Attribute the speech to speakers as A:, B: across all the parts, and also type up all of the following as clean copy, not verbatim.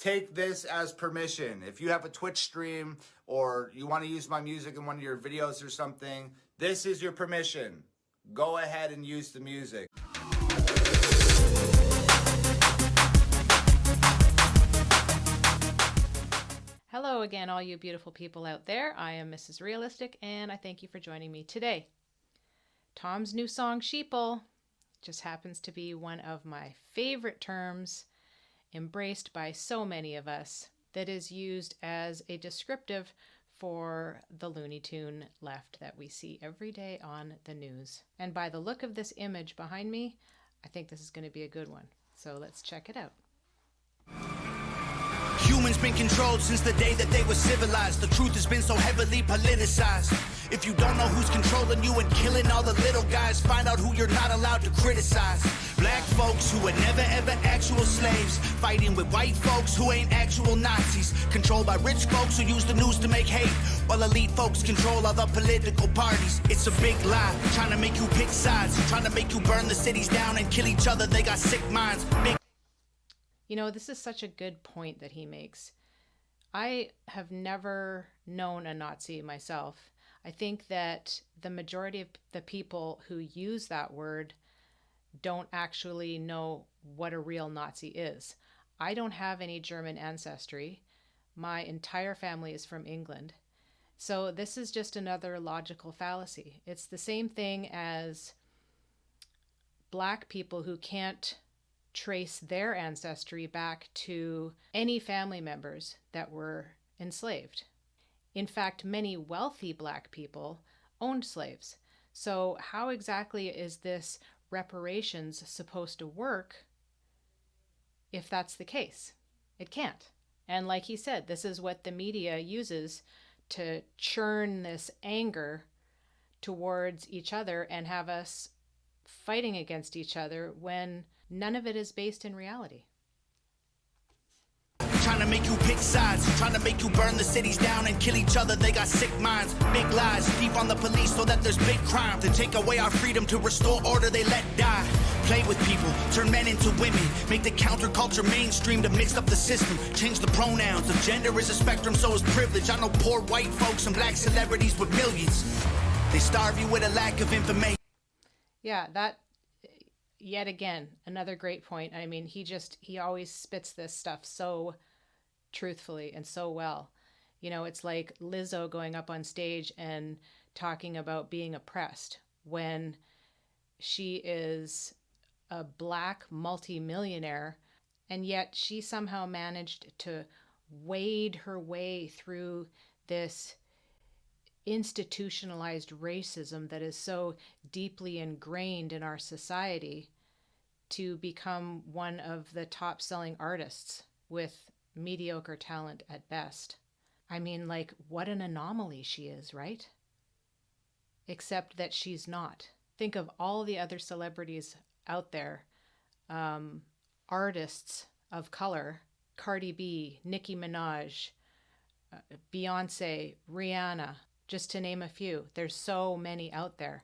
A: take this as permission. If you have a Twitch stream or you want to use my music in one of your videos or something, this is your permission. Go ahead and use the music.
B: Hello again, all you beautiful people out there. I am Mrs. Realistic, and I thank you for joining me today. Tom's new song, Sheeple, just happens to be one of my favorite terms, embraced by so many of us, that is used as a descriptive for the Looney Tune left that we see every day on the news. And by the look of this image behind me, I think this is going to be a good one. So let's check it out.
C: Humans been controlled since the day that they were civilized. The truth has been so heavily politicized. If you don't know who's controlling you and killing all the little guys, find out who you're not allowed to criticize. Black folks who were never ever actual slaves, fighting with white folks who ain't actual Nazis. Controlled by rich folks who use the news to make hate, while elite folks control other political parties. It's a big lie, trying to make you pick sides, trying to make you burn the cities down and kill each other. They got sick minds.
B: You know, this is such a good point that he makes. I have never known a Nazi myself. I think that the majority of the people who use that word don't actually know what a real Nazi is. I don't have any German ancestry. My entire family is from England. So this is just another logical fallacy. It's the same thing as Black people who can't trace their ancestry back to any family members that were enslaved. In fact, many wealthy Black people owned slaves. So how exactly is this reparations supposed to work if that's the case? It can't. And like he said, this is what the media uses to churn this anger towards each other and have us fighting against each other when none of it is based in reality.
C: Trying to make you pick sides, trying to make you burn the cities down and kill each other. They got sick minds, big lies, deep on the police so that there's big crime. To take away our freedom, to restore order, they let die. Play with people, turn men into women, make the counterculture mainstream to mix up the system. Change the pronouns, if gender is a spectrum, so is privilege. I know poor white folks and Black celebrities with millions. They starve you with a lack of information.
B: Yeah, that, yet again, another great point. I mean, he always spits this stuff so truthfully and so well. You know, it's like Lizzo going up on stage and talking about being oppressed when she is a Black multimillionaire, and yet she somehow managed to wade her way through this institutionalized racism that is so deeply ingrained in our society to become one of the top selling artists with mediocre talent at best. I mean, like, what an anomaly she is, right? Except that she's not. Think of all the other celebrities out there, artists of color, Cardi B, Nicki Minaj, Beyonce, Rihanna, just to name a few. There's so many out there.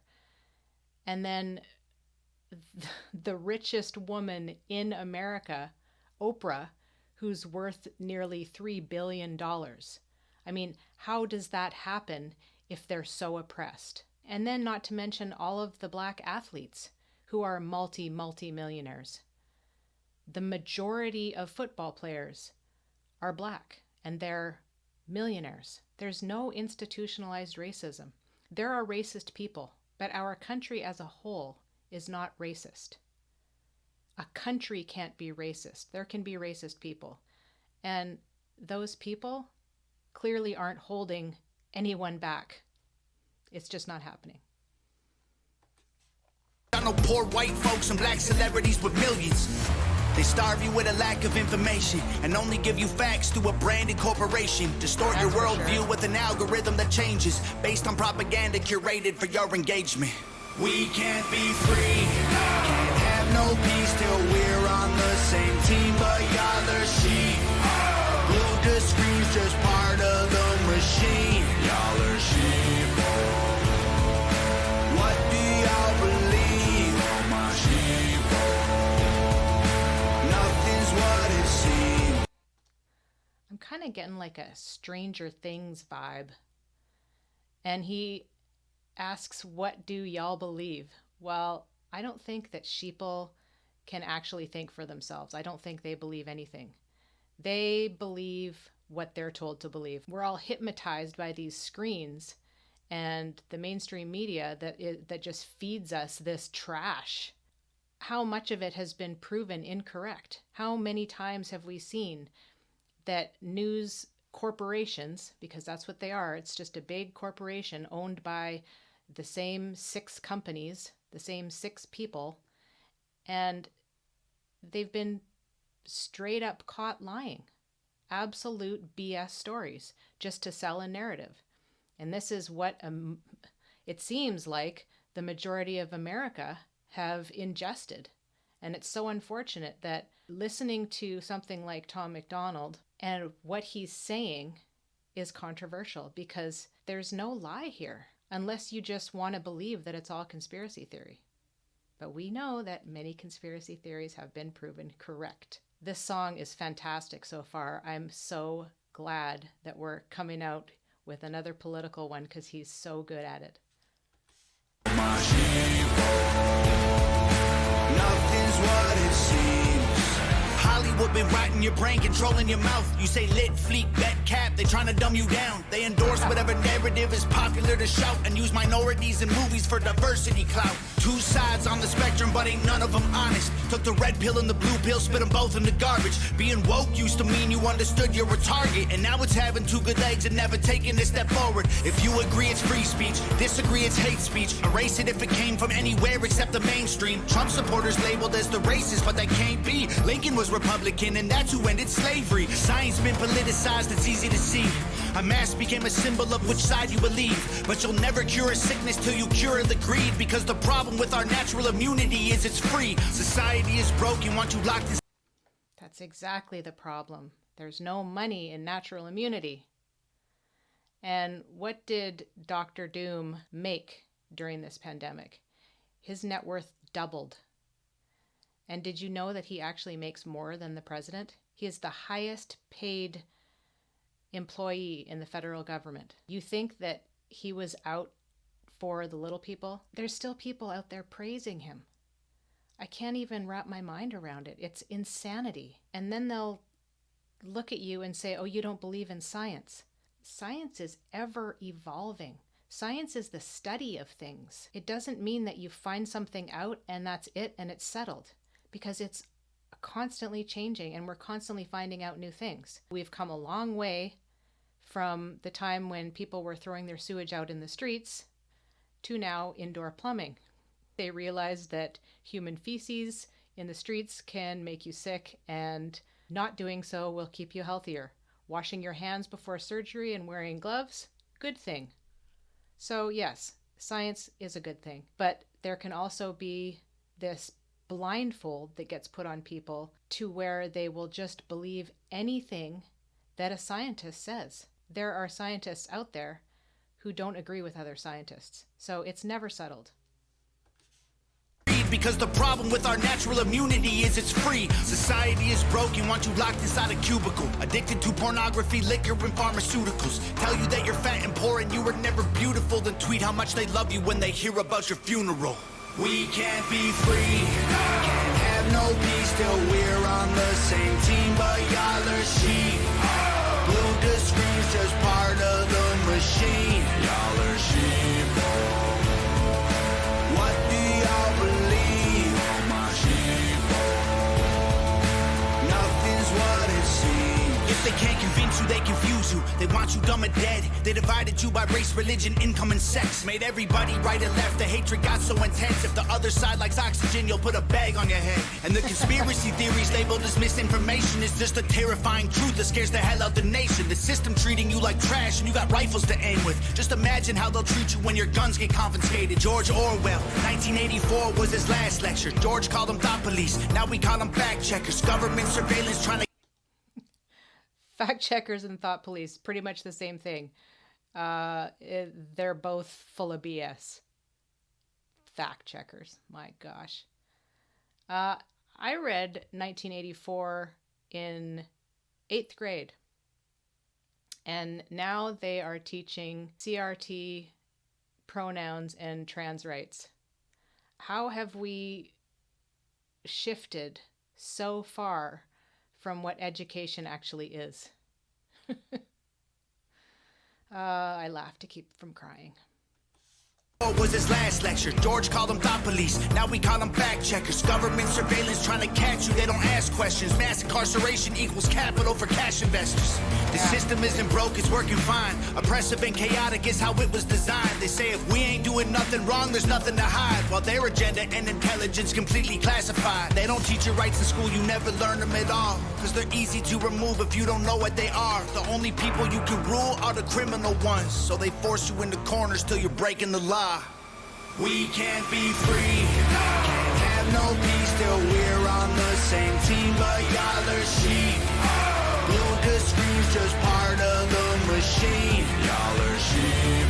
B: And then the richest woman in America, Oprah, who's worth nearly $3 billion. I mean, how does that happen if they're so oppressed? And then not to mention all of the Black athletes who are multi-millionaires. The majority of football players are Black, and they're millionaires. There's no institutionalized racism. There are racist people, but our country as a whole is not racist. A country can't be racist. There can be racist people. And those people clearly aren't holding anyone back. It's just not happening.
C: I know poor white folks and Black celebrities with millions. They starve you with a lack of information and only give you facts through a branded corporation. Distort your worldview with an algorithm that changes based on propaganda curated for your engagement. We can't be free, can't have no peace till we're on the same team, but y'all are sheep. Glued to screens, just part of the machine. Y'all are sheep. What do y'all believe? Oh, my sheep. Nothing's what it seems.
B: kind of getting like a Stranger Things vibe. And he asks, what do y'all believe? Well, I don't think that sheeple can actually think for themselves. I don't think they believe anything. They believe what they're told to believe. We're all hypnotized by these screens and the mainstream media that just feeds us this trash. How much of it has been proven incorrect? How many times have we seen that news corporations, because that's what they are, it's just a big corporation owned by the same 6 companies, the same 6 people, and they've been straight up caught lying. Absolute BS stories just to sell a narrative. And this is what it seems like the majority of America have ingested. And it's so unfortunate that listening to something like Tom MacDonald and what he's saying is controversial, because there's no lie here unless you just want to believe that it's all conspiracy theory. But we know that many conspiracy theories have been proven correct. This song is fantastic so far. I'm so glad that we're coming out with another political one because he's so good at it.
C: Nothing's what it seems. Hollywood been writing your brain, controlling your mouth. You say lit, fleek, bet, cap, they trying to dumb you down. They endorse whatever narrative is popular to shout and use minorities in movies for diversity clout. 2 sides on the spectrum, but ain't none of them honest. Took the red pill and the blue pill, spit them both in the garbage. Being woke used to mean you understood you're a target, and now it's having 2 good legs and never taking a step forward. If you agree, it's free speech. Disagree, it's hate speech. Erase it if it came from anywhere except the mainstream. Trump supporters labeled as the racist, but that can't be. Lincoln was Republican, and that's who ended slavery. Science been politicized, it's easy to see. A mask became a symbol of which side you believe. But you'll never cure a sickness till you cure the greed, because the problem with our natural immunity is it's free. Society is broken, want you locked in.
B: That's exactly the problem. There's no money in natural immunity. And what did Dr. Doom make during this pandemic? His net worth doubled. And did you know that he actually makes more than the president? He is the highest paid employee in the federal government. You think that he was out for the little people? There's still people out there praising him. I can't even wrap my mind around it. It's insanity. And then they'll look at you and say, oh, you don't believe in science. Science is ever evolving. Science is the study of things. It doesn't mean that you find something out and that's it and it's settled, because it's constantly changing and we're constantly finding out new things. We've come a long way from the time when people were throwing their sewage out in the streets to now indoor plumbing. They realized that human feces in the streets can make you sick, and not doing so will keep you healthier. Washing your hands before surgery and wearing gloves, good thing. So yes, science is a good thing, but there can also be this blindfold that gets put on people to where they will just believe anything that a scientist says. There are scientists out there who don't agree with other scientists, so it's never settled.
C: Because the problem with our natural immunity is it's free. Society is broken, want you locked inside a cubicle. Addicted to pornography, liquor, and pharmaceuticals. Tell you that you're fat and poor and you were never beautiful, then tweet how much they love you when they hear about your funeral. We can't be free, can't have no peace till we're on the same team, but y'all are sheep. Blue to screens, just part of the machine. Y'all are sheep. What do y'all believe? Oh, my sheep. Nothing's what it seems. If they can't convince you, they confuse you. They want you dumb and dead. They divided you by race, religion, income, and sex. Made everybody right and left. The hatred got so intense. If the other side likes oxygen, you'll put a bag on your head. And the conspiracy theories labeled as misinformation is just a terrifying truth that scares the hell out the nation. The system treating you like trash and you got rifles to aim with. Just imagine how they'll treat you when your guns get confiscated. George Orwell, 1984 was his last lecture. George called them thought police. Now we call them fact checkers. Government surveillance trying to...
B: Fact checkers and thought police, pretty much the same thing. They're both full of BS. Fact checkers, my gosh. I read 1984 in 8th grade. And now they are teaching CRT, pronouns, and trans rights. How have we shifted so far from what education actually is? I laugh to keep from crying.
C: What was his last lecture? George called them thought police. Now we call them fact checkers. Government surveillance trying to catch you. They don't ask questions. Mass incarceration equals capital for cash investors. The system isn't broke, it's working fine. Oppressive and chaotic is how it was designed. They say if we ain't doing nothing wrong, there's nothing to hide. While their agenda and intelligence completely classified. They don't teach you rights in school, you never learn them at all. Cause they're easy to remove if you don't know what they are. The only people you can rule are the criminal ones. So they force you into corners till you're breaking the law. We can't be free, can't have no peace till we're on the same team, but y'all are sheep. Blue screens just part of the machine. Y'all are sheep.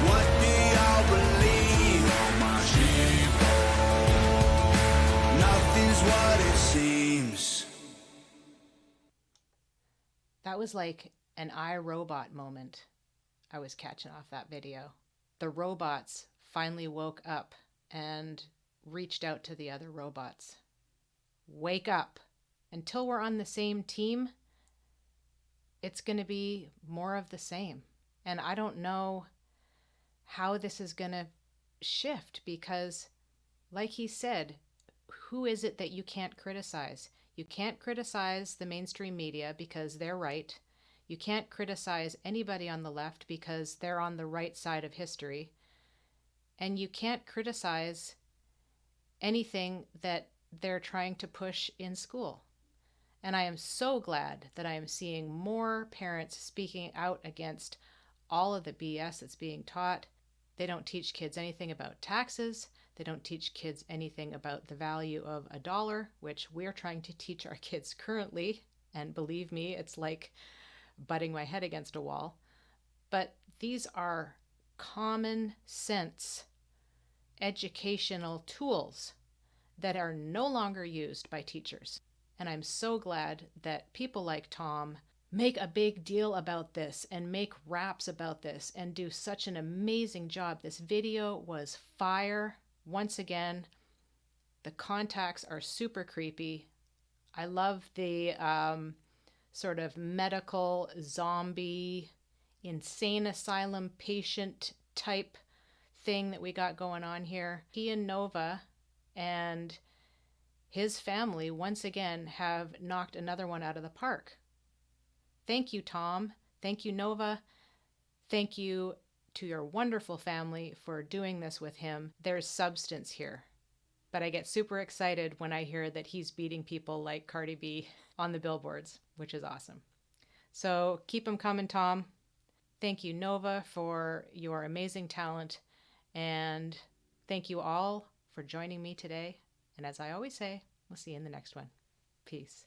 C: What do y'all believe? Oh my sheep. Nothing's what it seems.
B: That was like an iRobot moment I was catching off that video. The robots finally woke up and reached out to the other robots. Wake up. Until we're on the same team, it's going to be more of the same. And I don't know how this is going to shift because, like he said, who is it that you can't criticize? You can't criticize the mainstream media because they're right. You can't criticize anybody on the left because they're on the right side of history. And you can't criticize anything that they're trying to push in school. And I am so glad that I am seeing more parents speaking out against all of the BS that's being taught. They don't teach kids anything about taxes. They don't teach kids anything about the value of a dollar, which we're trying to teach our kids currently. And believe me, it's like butting my head against a wall. But these are common sense educational tools that are no longer used by teachers. And I'm so glad that people like Tom make a big deal about this and make raps about this and do such an amazing job. This video was fire. Once again, the contacts are super creepy. I love the sort of medical zombie, insane asylum patient type thing that we got going on here. He and Nova and his family once again have knocked another one out of the park. Thank you, Tom. Thank you, Nova. Thank you to your wonderful family for doing this with him. There's substance here. But I get super excited when I hear that he's beating people like Cardi B on the billboards, which is awesome. So keep them coming, Tom. Thank you, Nova, for your amazing talent. And thank you all for joining me today. And as I always say, we'll see you in the next one. Peace.